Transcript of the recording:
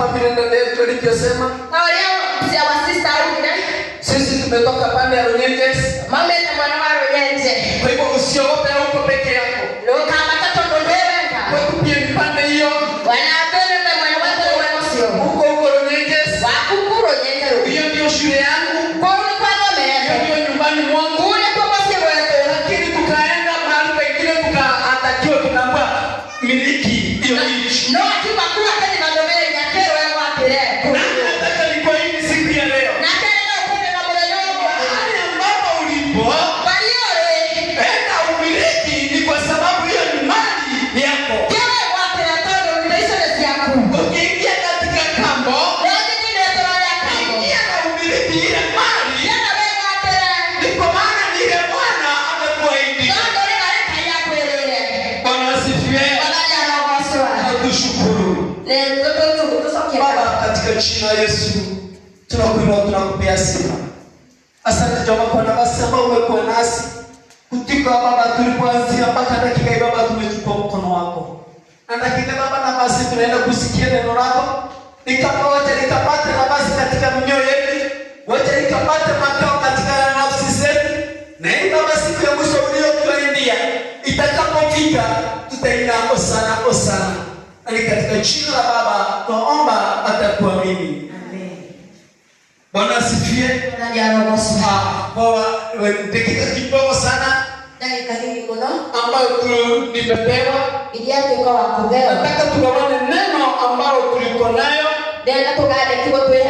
kama vile ndio tulivyosema. Na leo mzee wa sister huyu sisi tumetoka pande ya Runyenjes. Mama na mwana wa Runyenje. Kwa hivyo usiogope huko peke yako. Leo kama mtoto ndoleka. Kwa kupia pande hiyo. Wanapenda na mwana wako wao sio. Huko Runyenjes. Wakukuro Runyenje. Hiyo ndio shule yangu. Kwa nini kwa mama? Hiyo nyumbani mwangu. Ule kwa sio wewe. Lakini tukaenda mahali pengine tukaatakiwa tunaambia miliki hiyo nchi. No, tupakuwa tena na ndomele ya kero yangu apere. Nataka niko hivi siku ya leo. Na tena ukwenda na mbele yangu. Hali ambapo ulipo. Baliore. Enda umiliki ni kwa sababu hiyo ni mali yako. Kewe wapi na todo ndio yako. Ukiingia katika kambo. Ndio ndio ndio yako. Ingia na umiliki ile mali. Yana wewe apere. Ni kwa maana ni ile Bwana amekuahidi. Ndio ndio yako yako ile. Bwana asifiwe. Tukushukuru. Baba katika jina la Yesu tunakuinua tunakupea sifa. Asante Jehova kwa nafasi ambayo umekuwa nasi. Kutoka Baba tulipoanzia mpaka dakika hii Baba tumechukua mkono wako. Na dakika Baba nafasi tunaenda kusikia neno lako. Nikapote nikapate nafasi katika mioyo yetu. Wacha nikapate makao katika nafsi zetu. Na hii Baba siku ya mwisho uliotuahidia itakapofika tutainako sana. Ni katika jina la Baba tunaomba atakuamini. Amen. Bwana asifiwe. Bwana jarogosa. Kwa dakika kidogo sana Dakika hii mno ambayo tulipewa idiate kwa wakubwa. Nataka tukaone neno ambalo tuliko nayo. Ndio tukade kiwa tuwe